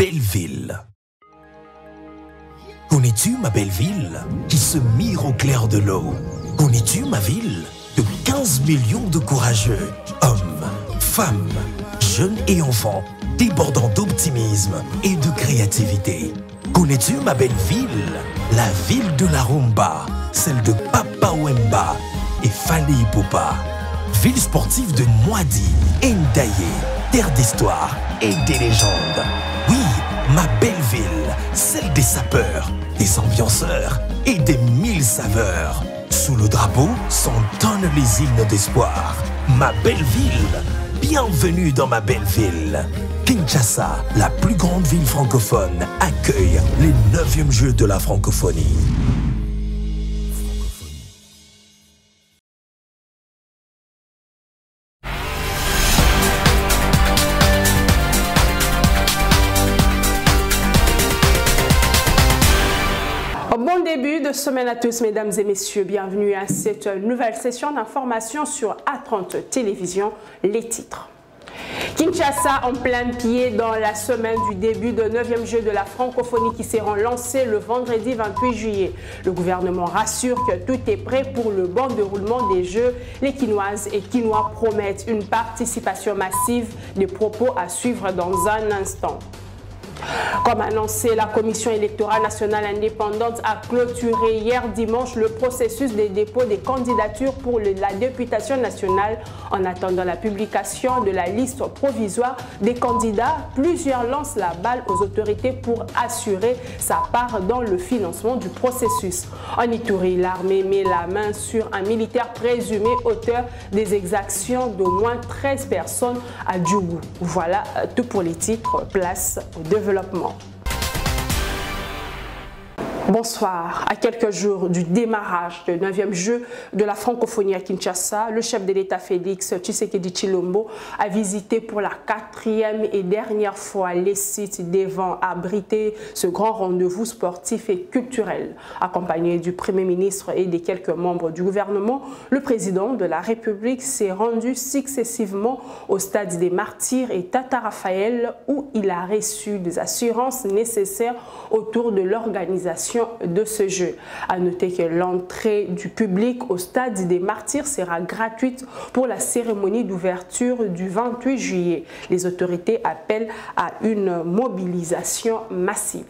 belle ville. Connais-tu ma belle ville qui se mire au clair de l'eau? Connais-tu ma ville de 15 millions de courageux, hommes, femmes, jeunes et enfants, débordant d'optimisme et de créativité? Connais-tu ma belle ville, la ville de la rumba, celle de Papa Wemba et Fally Ipupa? Ville sportive de Mwadi et Ndaye, terre d'histoire et des légendes. Oui, ma belle ville, celle des sapeurs, des ambianceurs et des 1000 saveurs. Sous le drapeau s'entonnent les hymnes d'espoir. Ma belle ville, bienvenue dans ma belle ville. Kinshasa, la plus grande ville francophone, accueille les 9e Jeux de la francophonie. Bon début de semaine à tous, mesdames et messieurs. Bienvenue à cette nouvelle session d'information sur A30 Télévision. Les titres. Kinshasa en plein pied dans la semaine du début de 9e Jeux de la francophonie qui seront lancés le vendredi 28 juillet. Le gouvernement rassure que tout est prêt pour le bon déroulement des Jeux. Les Kinoises et Kinois promettent une participation massive. Des propos à suivre dans un instant. Comme annoncé, la Commission électorale nationale indépendante a clôturé hier dimanche le processus de dépôt des candidatures pour la députation nationale. En attendant la publication de la liste provisoire des candidats, plusieurs lancent la balle aux autorités pour assurer sa part dans le financement du processus. En Ituri, l'armée met la main sur un militaire présumé auteur des exactions d'au moins 13 personnes à Djougou. Voilà tout pour les titres. Place au développement. Bonsoir. À quelques jours du démarrage du 9e Jeu de la francophonie à Kinshasa, le chef de l'État Félix Tshisekedi Tshilombo a visité pour la 4e et dernière fois les sites devant abriter ce grand rendez-vous sportif et culturel. Accompagné du Premier ministre et des quelques membres du gouvernement, le président de la République s'est rendu successivement au stade des Martyrs et Tata Raphaël où il a reçu des assurances nécessaires autour de l'organisation de ce jeu. À noter que l'entrée du public au stade des Martyrs sera gratuite pour la cérémonie d'ouverture du 28 juillet. Les autorités appellent à une mobilisation massive.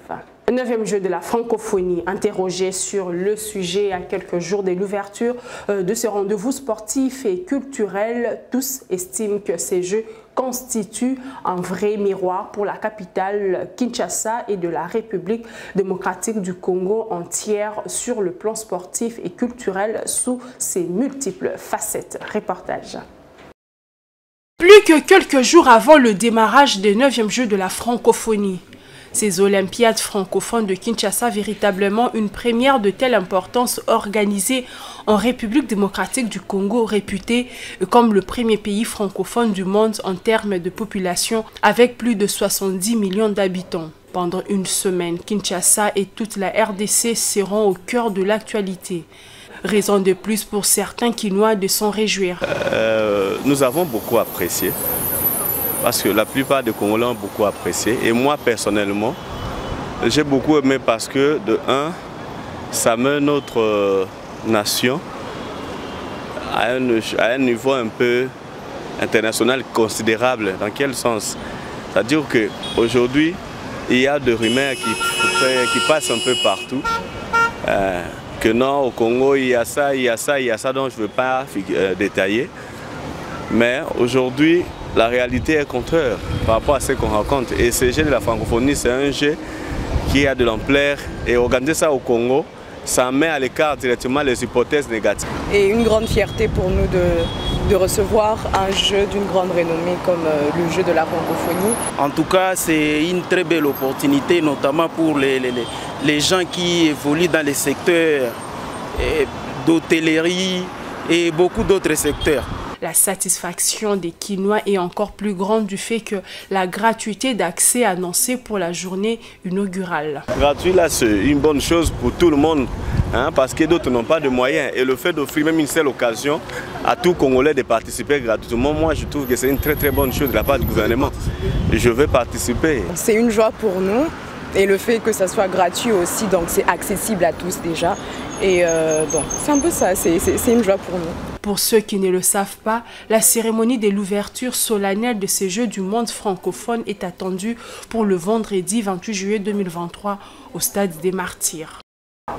9e Jeu de la francophonie, interrogé sur le sujet à quelques jours de l'ouverture de ce rendez-vous sportif et culturel, tous estiment que ces Jeux constituent un vrai miroir pour la capitale Kinshasa et de la République démocratique du Congo entière sur le plan sportif et culturel sous ses multiples facettes. Reportage. Plus que quelques jours avant le démarrage des 9e Jeux de la francophonie, ces Olympiades francophones de Kinshasa, véritablement une première de telle importance organisée en République démocratique du Congo, réputée comme le premier pays francophone du monde en termes de population, avec plus de 70 millions d'habitants. Pendant une semaine, Kinshasa et toute la RDC seront au cœur de l'actualité. Raison de plus pour certains Kinois de s'en réjouir. Nous avons beaucoup apprécié. Parce que la plupart des Congolais ont beaucoup apprécié. Et moi, personnellement, j'ai beaucoup aimé parce que, de un, ça met notre nation à un niveau un peu international considérable. Dans quel sens? C'est-à-dire qu'aujourd'hui, il y a des rumeurs qui passent un peu partout. Que non, au Congo, il y a ça, il y a ça, il y a ça, donc je ne veux pas détailler. Mais aujourd'hui, la réalité est contraire par rapport à ce qu'on raconte. Et ce jeu de la francophonie, c'est un jeu qui a de l'ampleur. Et organiser ça au Congo, ça met à l'écart directement les hypothèses négatives. Et une grande fierté pour nous de recevoir un jeu d'une grande renommée comme le jeu de la francophonie. En tout cas, c'est une très belle opportunité, notamment pour les gens qui évoluent dans les secteurs d'hôtellerie et beaucoup d'autres secteurs. La satisfaction des Kinois est encore plus grande du fait que la gratuité d'accès annoncée pour la journée inaugurale. Gratuit, là, c'est une bonne chose pour tout le monde. hein, parce que d'autres n'ont pas de moyens. Et le fait d'offrir même une seule occasion à tout Congolais de participer gratuitement, moi je trouve que c'est une très très bonne chose de la part du gouvernement. Je veux participer. C'est une joie pour nous et le fait que ça soit gratuit aussi, donc c'est accessible à tous déjà. Et donc c'est un peu ça, c'est une joie pour nous. Pour ceux qui ne le savent pas, la cérémonie de l'ouverture solennelle de ces Jeux du monde francophone est attendue pour le vendredi 28 juillet 2023 au stade des Martyrs.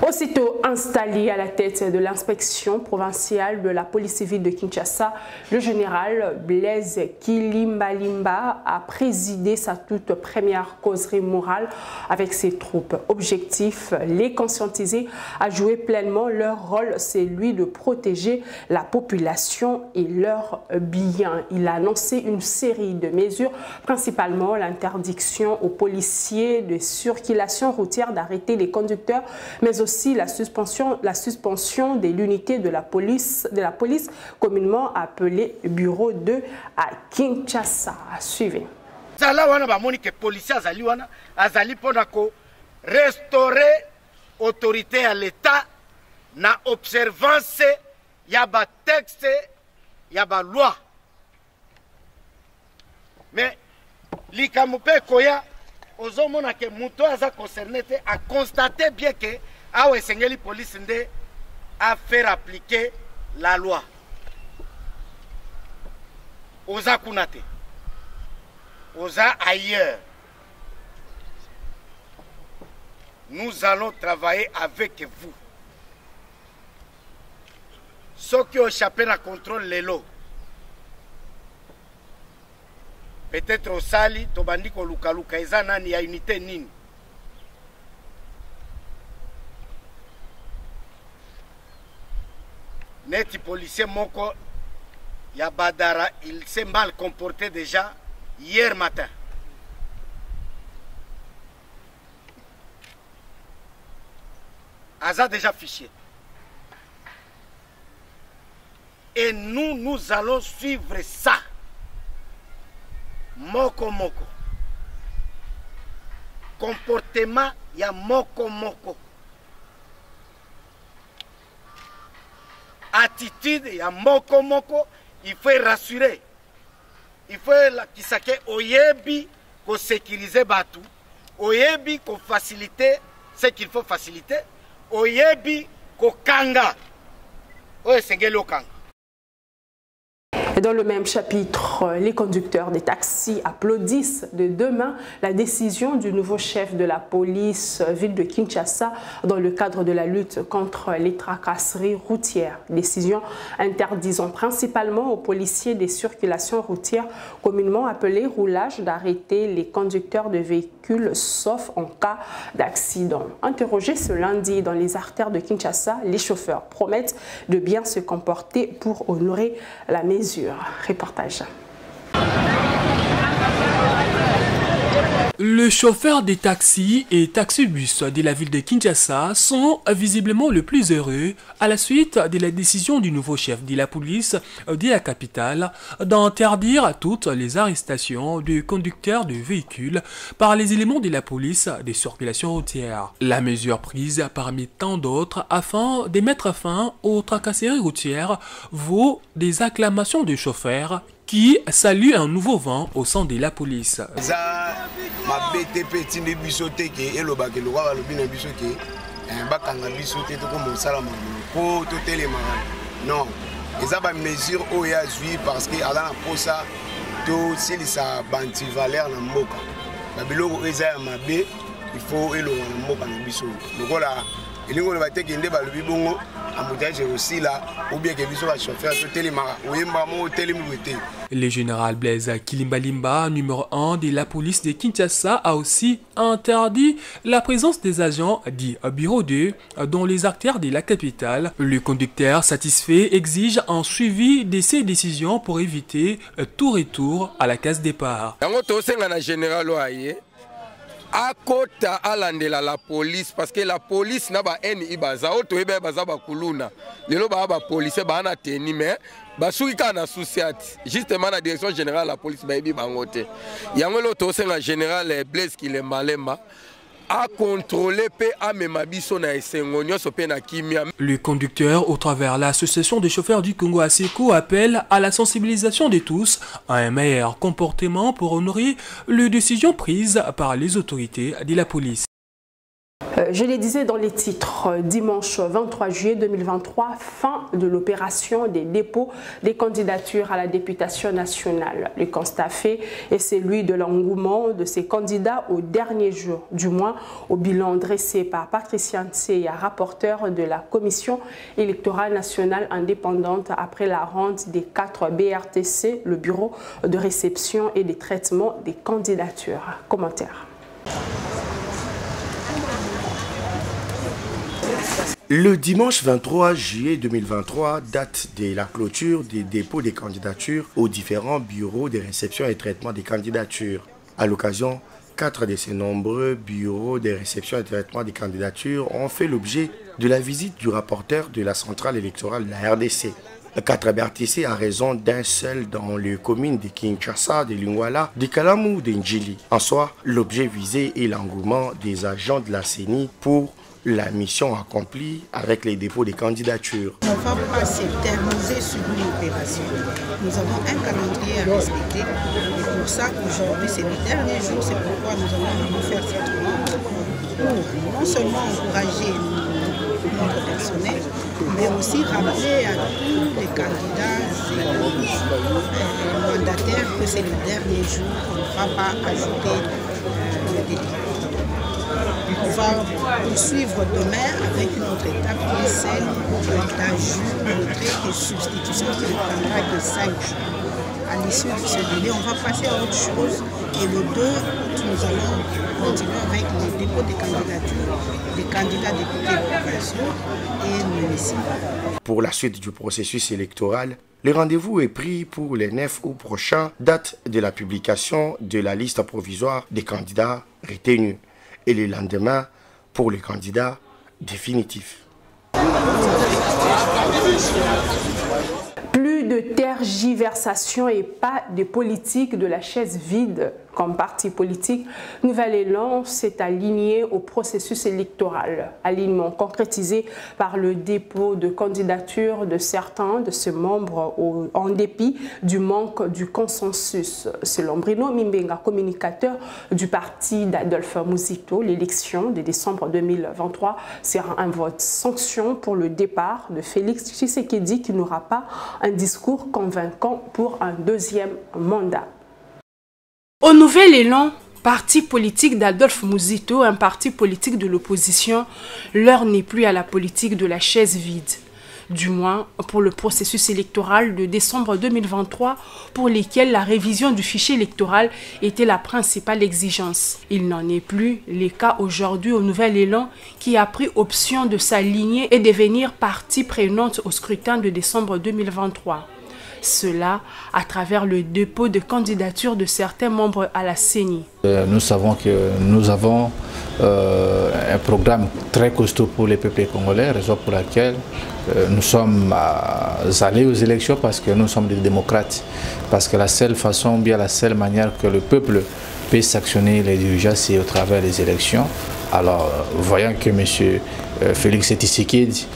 Aussitôt installé à la tête de l'inspection provinciale de la police civile de Kinshasa, le général Blaise Kilimbalimba a présidé sa toute première causerie morale avec ses troupes. Objectif, les conscientiser à jouer pleinement leur rôle, c'est lui de protéger la population et leurs biens. Il a annoncé une série de mesures, principalement l'interdiction aux policiers de circulation routière d'arrêter les conducteurs, mais aussi la suspension de l'unité de la police communément appelée Bureau 2 à Kinshasa. Suivez. Les policiers azali pona ko restaurer autorité à l'État na observance ya ba texte ya ba loi. Mais likamupe koya ozomona ke muto aza concerné a constaté bien que Awe Sengeli police nde a faire appliquer la loi. Oza kunate. Oza ailleurs. Nous allons travailler avec vous. Ceux qui ont échappé à contrôle les lots. Peut-être au Sali, Tobandiko Lukaluka, Ezanani, ya unité nini. Neti policier Moko Yabadara, il s'est mal comporté déjà hier matin. Aza déjà fiché. Et nous allons suivre ça. Moko Moko. Comportement ya Moko Moko. Attitude, il y a moko moko, il faut rassurer. Il faut qu'il oyebi ko sécuriser batu, oyebi ko faciliter ce qu'il faut faciliter, oyebi ko kanga. Oye sengelo kanga. Et dans le même chapitre, les conducteurs des taxis applaudissent de demain la décision du nouveau chef de la police ville de Kinshasa dans le cadre de la lutte contre les tracasseries routières. Décision interdisant principalement aux policiers des circulations routières communément appelées roulage d'arrêter les conducteurs de véhicules sauf en cas d'accident. Interrogés ce lundi dans les artères de Kinshasa, les chauffeurs promettent de bien se comporter pour honorer la mesure. Reportage. Le chauffeur des taxis et taxibus de la ville de Kinshasa sont visiblement le plus heureux à la suite de la décision du nouveau chef de la police de la capitale d'interdire toutes les arrestations de conducteurs de véhicules par les éléments de la police des circulations routières. La mesure prise parmi tant d'autres afin de mettre fin aux tracasseries routières vaut des acclamations de chauffeurs qui salue un nouveau vent au sein de la police. Non, ils ont des mesures où il y a parce que à la posa tout s'il ça banti valeur na moka. Babilo eza mabe il faut elo na moka na biso. Donc voilà, il y a des gens qui ont des bongo embouteillage aussi là ou bien que biso va chauffeur tout télémara oyemba mo télémouté. Le général Blaise Kilimbalimba, numéro 1 de la police de Kinshasa, a aussi interdit la présence des agents dits Bureau 2 dans les artères de la capitale. Le conducteur satisfait exige un suivi de ces décisions pour éviter tout retour à la case départ. À côté à la police parce que la police n'a pas un ibaza auto ebe baza ba kuluna lelo ba police ba na teni mais ba suika na société justement la direction générale la police ba ebi bangote yango lo to senga général Blaise Kilimbalimba à contrôler Le conducteur, au travers l'association des chauffeurs du Congo ASECO, appelle à la sensibilisation de tous à un meilleur comportement pour honorer les décisions prises par les autorités de la police. Je le disais dans les titres, dimanche 23 juillet 2023, fin de l'opération des dépôts des candidatures à la députation nationale. Le constat fait est celui de l'engouement de ces candidats au dernier jour, du moins au bilan dressé par Patricia Ntseya, rapporteur de la Commission électorale nationale indépendante après la rente des 4 BRTC, le bureau de réception et de traitement des candidatures. Commentaire. Le dimanche 23 juillet 2023, date de la clôture des dépôts des candidatures aux différents bureaux de réception et traitement des candidatures. À l'occasion, 4 de ces nombreux bureaux de réception et traitement des candidatures ont fait l'objet de la visite du rapporteur de la centrale électorale de la RDC. 4 BRTC à raison d'un seul dans les communes de Kinshasa, de Lingwala, de Kalamu, de Njili. En soi, l'objet visé est l'engouement des agents de la CENI pour la mission accomplie avec les dépôts des candidatures. On ne va pas s'éterniser sur une opération. Nous avons un calendrier à respecter. Et pour ça, aujourd'hui, c'est le dernier jour. C'est pourquoi nous allons voulu faire cette rencontre pour non seulement encourager notre personnel, mais aussi rappeler à tous les candidats et mandataires que c'est le dernier jour. On ne va pas ajouter le délai. On va poursuivre demain avec une autre étape qui est celle d'ajout, retrait et substitution qui ne prendra que 5 jours. À l'issue de ce délai, on va passer à autre chose et le 2 août, nous allons continuer avec le dépôt des candidatures des candidats députés de population et municipaux. Pour la suite du processus électoral, le rendez-vous est pris pour le 9 août prochain, date de la publication de la liste provisoire des candidats retenus, et le lendemain pour les candidats définitifs. Plus de tergiversation et pas de politique de la chaise vide. Comme parti politique, Nouvel Élan s'est aligné au processus électoral. Alignement concrétisé par le dépôt de candidature de certains de ses membres en dépit du manque du consensus. Selon Bruno Mimbenga, communicateur du parti d'Adolphe Muzito, l'élection de décembre 2023 sera un vote sanction pour le départ de Félix Tshisekedi qui n'aura pas un discours convaincant pour un deuxième mandat. Au Nouvel Élan, parti politique d'Adolphe Muzito, un parti politique de l'opposition, l'heure n'est plus à la politique de la chaise vide. Du moins pour le processus électoral de décembre 2023 pour lesquels la révision du fichier électoral était la principale exigence. Il n'en est plus le cas aujourd'hui au Nouvel Élan qui a pris option de s'aligner et devenir partie prenante au scrutin de décembre 2023. Cela à travers le dépôt de candidature de certains membres à la CENI. Nous savons que nous avons un programme très costaud pour les peuples congolais, raison pour laquelle nous sommes allés aux élections parce que nous sommes des démocrates. Parce que la seule façon, bien la seule manière que le peuple peut sanctionner les dirigeants, c'est au travers des élections. Alors, voyant que M. Félix Tshisekedi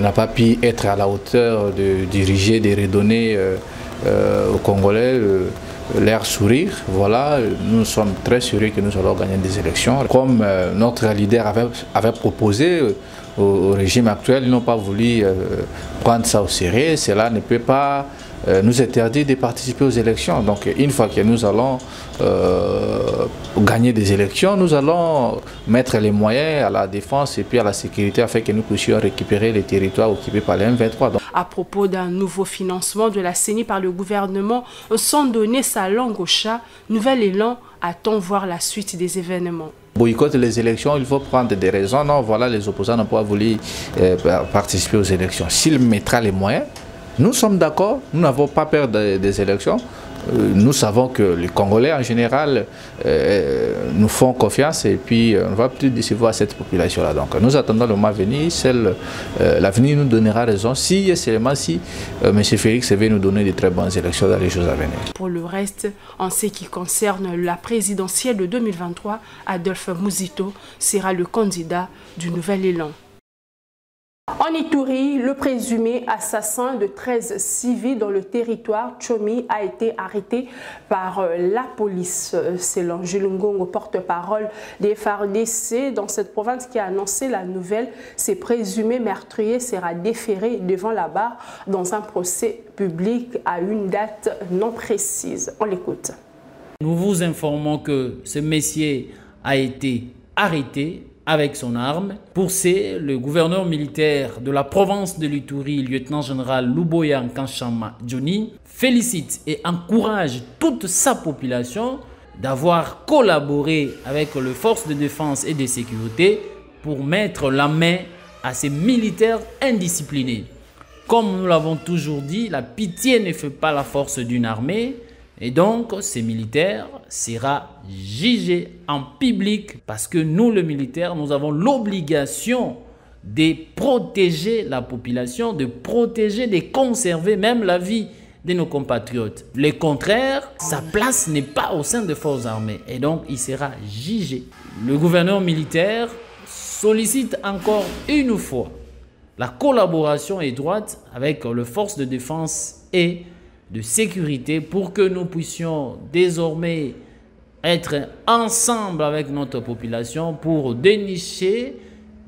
n'a pas pu être à la hauteur de diriger, de redonner aux Congolais l'air sourire, voilà, nous sommes très sûrs que nous allons gagner des élections. Comme notre leader avait proposé au régime actuel, ils n'ont pas voulu prendre ça au sérieux. Cela ne peut pas nous interdire de participer aux élections. Donc une fois que nous allons gagner des élections, nous allons mettre les moyens à la défense et puis à la sécurité afin que nous puissions récupérer les territoires occupés par les M23. À propos d'un nouveau financement de la CENI par le gouvernement, sans donner sa langue au chat, Nouvel Élan attend voir la suite des événements. Boycotter les élections, il faut prendre des raisons. Non, voilà, les opposants n'ont pas voulu participer aux élections. S'il mettra les moyens, nous sommes d'accord, nous n'avons pas peur des élections. nous savons que les Congolais en général nous font confiance et puis on ne va plus décevoir cette population-là. Donc nous attendons le mois venu, l'avenir nous donnera raison si et seulement si M. Félix veut nous donner de très bonnes élections dans les jours à venir. Pour le reste, en ce qui concerne la présidentielle de 2023, Adolphe Muzito sera le candidat du Nouvel Élan. En Ituri, le présumé assassin de 13 civils dans le territoire Tchomi a été arrêté par la police. Selon Jules Ngongo, porte-parole des FARDC dans cette province qui a annoncé la nouvelle, ce présumé meurtrier sera déféré devant la barre dans un procès public à une date non précise. On l'écoute. Nous vous informons que ce messier a été arrêté avec son arme. Pour ce, le gouverneur militaire de la province de l'Ituri, lieutenant-général Luboya Nkanchama Johnny, félicite et encourage toute sa population d'avoir collaboré avec les forces de défense et de sécurité pour mettre la main à ces militaires indisciplinés. Comme nous l'avons toujours dit, la pitié ne fait pas la force d'une armée. Et donc, ces militaires sera jugé en public parce que nous, les militaires, nous avons l'obligation de protéger la population, de protéger, de conserver même la vie de nos compatriotes. Le contraire, sa place n'est pas au sein des forces armées et donc il sera jugé. Le gouverneur militaire sollicite encore une fois la collaboration étroite avec les forces de défense et de sécurité pour que nous puissions désormais être ensemble avec notre population pour dénicher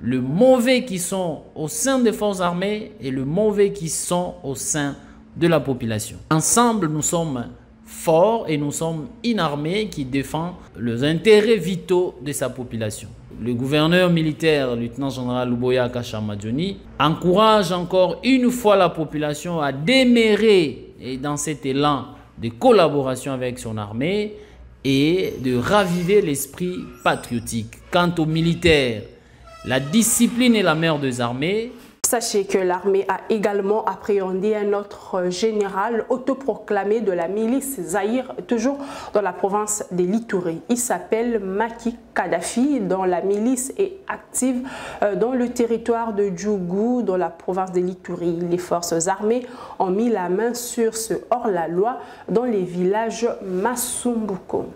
le mauvais qui sont au sein des forces armées et le mauvais qui sont au sein de la population. Ensemble, nous sommes forts et nous sommes une armée qui défend les intérêts vitaux de sa population. Le gouverneur militaire, lieutenant-général Luboya Nkanchama Johnny, encourage encore une fois la population à demeurer et dans cet élan de collaboration avec son armée et de raviver l'esprit patriotique. Quant aux militaires, la discipline est la mère des armées. Sachez que l'armée a également appréhendé un autre général autoproclamé de la milice Zaïre, toujours dans la province de l'Ituri. Il s'appelle Maki Kadhafi, dont la milice est active dans le territoire de Djougou, dans la province de l'Ituri. Les forces armées ont mis la main sur ce hors-la-loi dans les villages Masumbuko.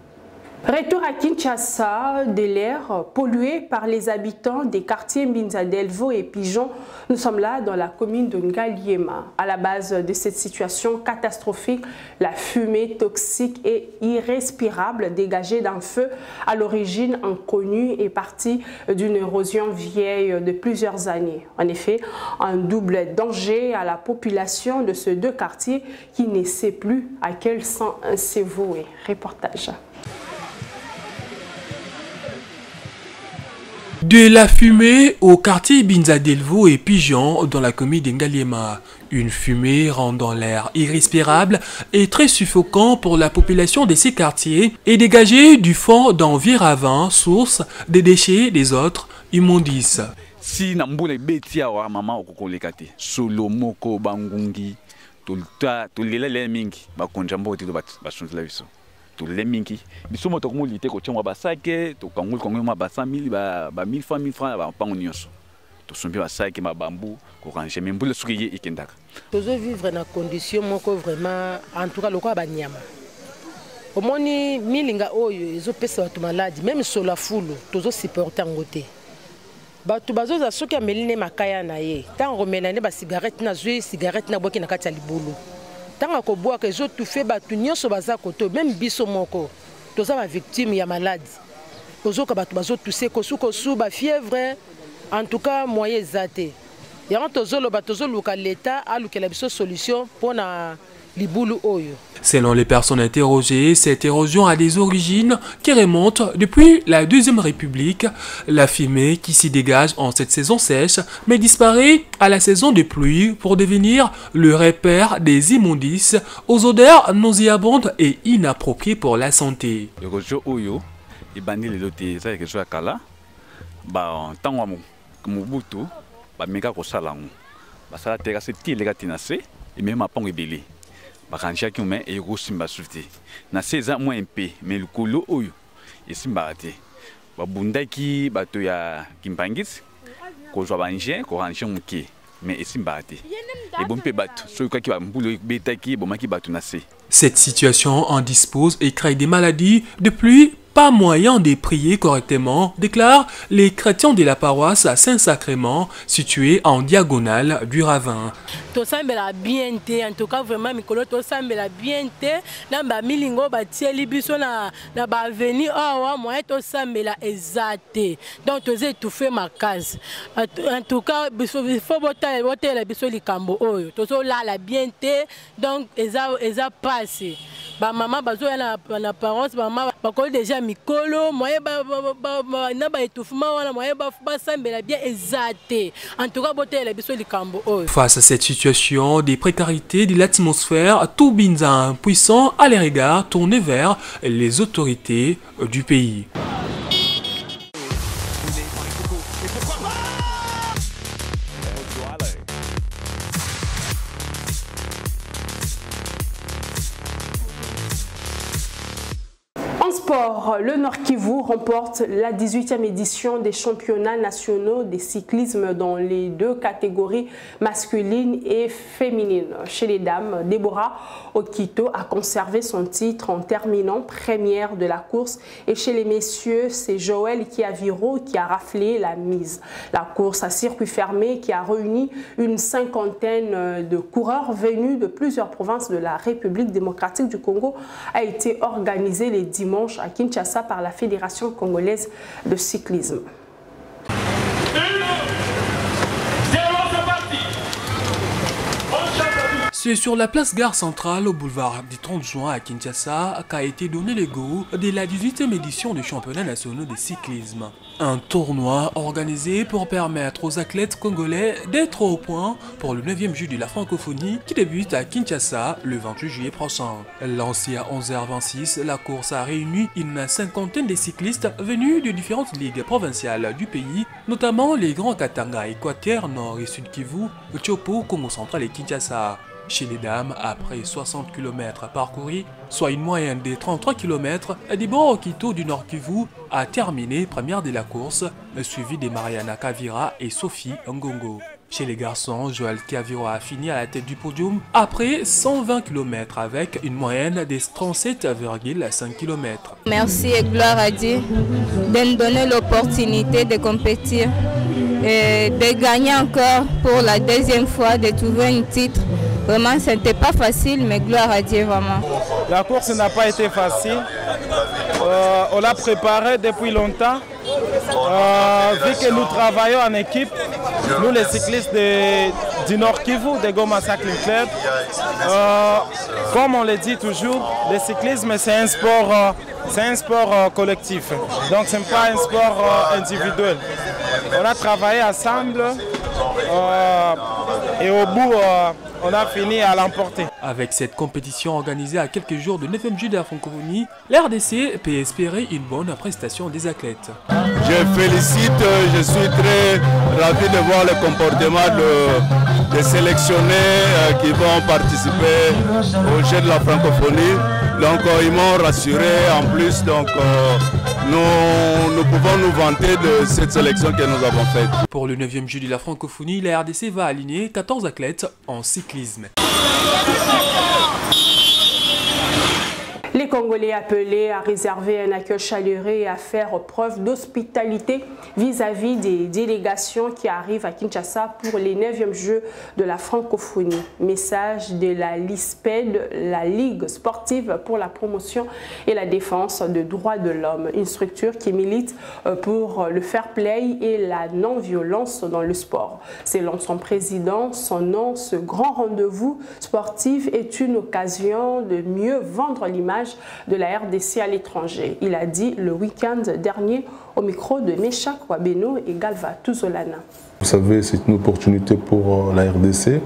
Retour à Kinshasa, de l'air pollué par les habitants des quartiers Mbinza Delvaux et Pigeon. Nous sommes là dans la commune de Ngaliema. À la base de cette situation catastrophique, la fumée toxique et irrespirable dégagée d'un feu à l'origine inconnue est partie d'une érosion vieille de plusieurs années. En effet, un double danger à la population de ces deux quartiers qui ne sait plus à quel sang se vouer. Reportage. De la fumée au quartier Mbinza Delvaux et Pigeon dans la commune d'Ngaliema. Une fumée rendant l'air irrespirable et très suffocant pour la population de ces quartiers et dégagée du fond d'un vieux ravin, source des déchets des autres immondices. Si nambule betia wa mama okokolekate solo moko bangungi tulele mingi bakonjambo tito basunzila biso tulele mingi biso moto komulite ko tshomwa basake to kangul kongo ma ba 100 000 ba 1000 francs ba pango nyonso to sombi basake ma bambu ko ranger mbule suki ikendaka tozo vivre na condition moko vraiment en tout cas lokwa banyama omoni milinga oyo ezo pesa batu maladi même sur la foule tozo supporter ngote batu bazoza soki ameline makaya na ye tango melane ba cigarette na zui cigarette na boki na kati ya libulu tanga ko boa ke zo toufe batu nyonso baza koto même biso moko toza ba victime ya maladie ozo ka batu bazo touser ko su ba fièvre en tout cas moyen zate ya tozo lo batozo luka l'état a lukela biso solution pona libulu oyo. Selon les personnes interrogées, cette érosion a des origines qui remontent depuis la Deuxième République. La fumée qui s'y dégage en cette saison sèche, mais disparaît à la saison de pluie pour devenir le repère des immondices aux odeurs nauséabondes et inappropriées pour la santé. L'érosion oyo, ibandi le loté, ça que soit kala, ba tango mubutu, ba meka ko salango, ba sala teka se ti lega tinase, et même apango ebele. bakanisha ki me e kosimba sute na seza moins MP mais le kolo oyo esimba te babundaki bato ya kimpangisi kozwa banje ko ranger muke mais esimba te e bompe bato so ki ba mbulo betaki bomaki bato na se. Cette situation indispose et crée des maladies de pluie. Pas moyen de prier correctement, déclarent les chrétiens de la paroisse à Saint-Sacrement, située en diagonale du ravin. To sambela bien te, en tout cas vraiment mikolo to sambela bien te, na ba milingo ba tieli biso na ba avenue awa moyen to sambela ezate. Donc to ze étouffer ma case. En tout cas biso faut boter la biso likambo oyo. To so la bien te, donc eza passé. Ba maman bazo na paroisse ba maman ba ko déjà mikolo moyen na ba étouffement wana moyen ba sambela bien ezate. En tout cas boter la biso likambo oyo. Face à cette situation des précarités de l'atmosphère, tout Binza impuissant à les regards tournés vers les autorités du pays. Sport, le Nord Kivu remporte la 18e édition des championnats nationaux de cyclisme dans les deux catégories masculines et féminines. Chez les dames, Deborah Okito a conservé son titre en terminant première de la course et chez les messieurs, c'est Joël Kiaviro qui a raflé la mise. La course à circuit fermé qui a réuni une cinquantaine de coureurs venus de plusieurs provinces de la République démocratique du Congo a été organisée les dimanches à Kinshasa par la Fédération congolaise de cyclisme. C'est sur la place Gare Centrale au boulevard du 30 juin à Kinshasa qu'a été donné le go de la 18e édition du championnat national de cyclisme. Un tournoi organisé pour permettre aux athlètes congolais d'être au point pour le 9e Jeux de la francophonie qui débute à Kinshasa le 28 juillet prochain. Lancée à 11h26, la course a réuni une cinquantaine de cyclistes venus de différentes ligues provinciales du pays, notamment les Grands Katanga, Équateur, Nord et Sud Kivu, Tchopo, Congo Central et Kinshasa. Chez les dames, après 60 km parcourus, soit une moyenne de 33 km, Deborah Okito du Nord Kivu a terminé première de la course, suivie de Mariana Kavira et Sophie Ngongo. Chez les garçons, Joël Kiaviro a fini à la tête du podium après 120 km avec une moyenne de 37,5 km. Merci et gloire à Dieu de nous donner l'opportunité de compétir et de gagner encore pour la deuxième fois, de trouver un titre. Vraiment, ce n'était pas facile, mais gloire à Dieu, vraiment. La course n'a pas été facile. On l'a préparée depuis longtemps. Vu que nous travaillons en équipe, nous les cyclistes du Nord Kivu, de Goma Cycling Club, comme on le dit toujours, le cyclisme c'est un sport collectif. Donc ce n'est pas un sport individuel. On a travaillé ensemble et au bout, on a fini à l'emporter. Avec cette compétition organisée à quelques jours de 9e Jeux de la francophonie, l'RDC peut espérer une bonne prestation des athlètes. Je félicite, je suis très ravi de voir le comportement des sélectionnés qui vont participer aux Jeux de la francophonie. Donc ils m'ont rassuré en plus, donc nous pouvons nous vanter de cette sélection que nous avons faite. Pour le 9e Jeu de la francophonie, la RDC va aligner 14 athlètes en cyclisme. Les Congolais appelés à réserver un accueil chaleureux et à faire preuve d'hospitalité vis-à-vis des délégations qui arrivent à Kinshasa pour les 9e Jeux de la francophonie. Message de la LISPED, la Ligue sportive pour la promotion et la défense des droits de l'homme, une structure qui milite pour le fair play et la non-violence dans le sport. Selon son président, ce grand rendez-vous sportif est une occasion de mieux vendre l'image de la RDC à l'étranger. Il a dit le week-end dernier au micro de Meshak Wabeno et Galva Tuzolana. Vous savez, c'est une opportunité pour la RDC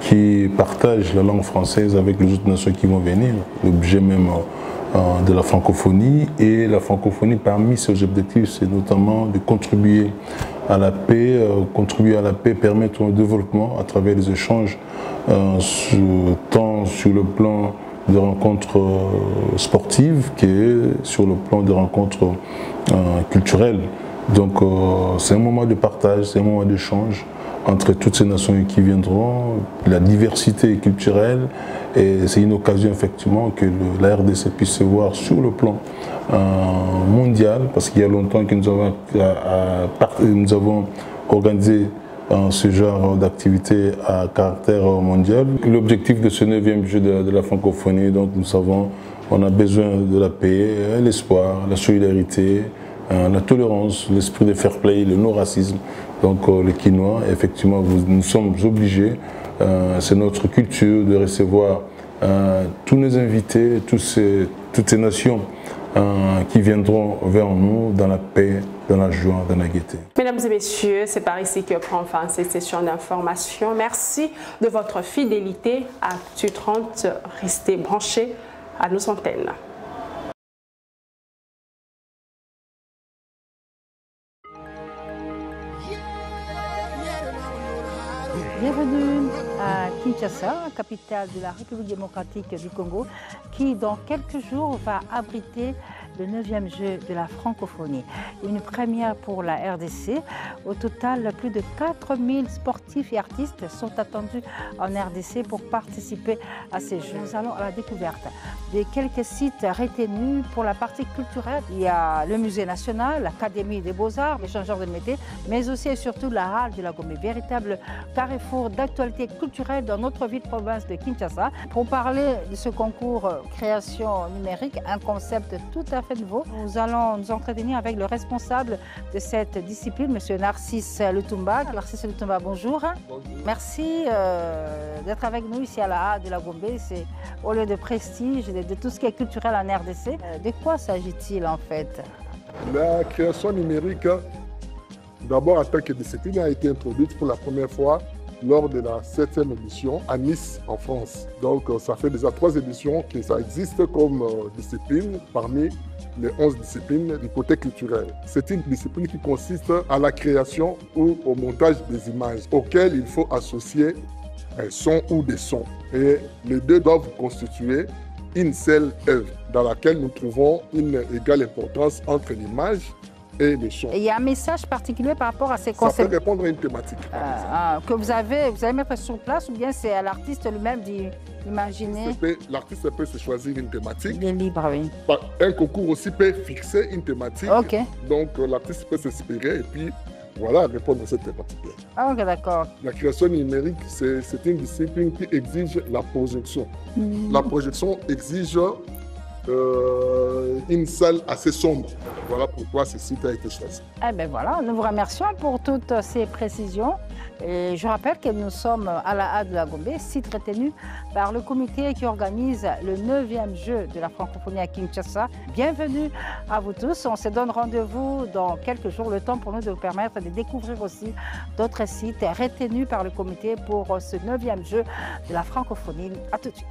qui partage la langue française avec les autres nations qui vont venir, l'objet même de la francophonie. Et la francophonie, parmi ses objectifs, c'est notamment de contribuer à la paix, contribuer à la paix, permettre un développement à travers les échanges, tant sur le plan de rencontres sportives que sur le plan de rencontres culturelles. Donc c'est un moment de partage, c'est un moment d'échange entre toutes ces nations qui viendront, la diversité culturelle, et c'est une occasion effectivement que la RDC puisse se voir sur le plan mondial, parce qu'il y a longtemps que nous avons organisé ce genre d'activité à caractère mondial. L'objectif de ce 9e jeu de la francophonie, donc nous savons, on a besoin de la paix, l'espoir, la solidarité, la tolérance, l'esprit de fair play, le non-racisme. Donc le quinoa, effectivement, nous sommes obligés, c'est notre culture de recevoir tous nos invités, toutes ces nations qui viendront vers nous dans la paix, dans la joie, dans la gaieté. Mesdames et messieurs, c'est par ici que prend fin cette session d'information. Merci de votre fidélité à Actu 30. Restez branchés à nos antennes. Bienvenue à Kinshasa, capitale de la République démocratique du Congo, qui dans quelques jours va abriter le 9e jeu de la francophonie. Une première pour la RDC. Au total, plus de 4000 sportifs et artistes sont attendus en RDC pour participer à ces jeux. Nous allons à la découverte de quelques sites retenus pour la partie culturelle. Il y a le Musée national, l'Académie des Beaux-Arts, l'échangeur de métiers, mais aussi et surtout la Halle de la Gombe, véritable carrefour d'actualité culturelle dans notre ville-province de Kinshasa. Pour parler de ce concours création numérique, un concept tout à fait nouveau, nous allons nous entretenir avec le responsable de cette discipline, M. Narcisse Lutumba. Narcisse Lutumba, bonjour. Bonjour. Merci d'être avec nous ici à la Halle de la Gombe. C'est au lieu de prestige, de tout ce qui est culturel en RDC. De quoi s'agit-il en fait? La création numérique, d'abord en tant que discipline, a été introduite pour la première fois lors de la 7e édition à Nice, en France. Donc ça fait déjà 3 éditions que ça existe comme discipline parmi les 11 disciplines du côté culturel. C'est une discipline qui consiste à la création ou au montage des images auxquelles il faut associer un son ou des sons. Et les deux doivent constituer une seule œuvre dans laquelle nous trouvons une égale importance entre l'image et les sons. Et il y a un message particulier par rapport à ces concepts. Ça peut répondre à une thématique. Que vous allez mettre sur place, ou bien c'est à l'artiste lui-même d'imaginer? L'artiste peut se choisir une thématique. Il est libre, oui. Un concours aussi peut fixer une thématique. Ok. Donc l'artiste peut s'inspirer et puis voilà, répondre à cette thématique-là. Ah, ok, d'accord. La création numérique, c'est une discipline qui exige la projection. La projection exige une salle assez sombre. Voilà pourquoi ce site a été choisi. Eh bien voilà, nous vous remercions pour toutes ces précisions. Et je rappelle que nous sommes à la Halle de la Gombe, site retenu par le comité qui organise le 9e jeu de la francophonie à Kinshasa. Bienvenue à vous tous. On se donne rendez-vous dans quelques jours, le temps pour nous de vous permettre de découvrir aussi d'autres sites retenus par le comité pour ce 9e jeu de la francophonie. À tout de suite.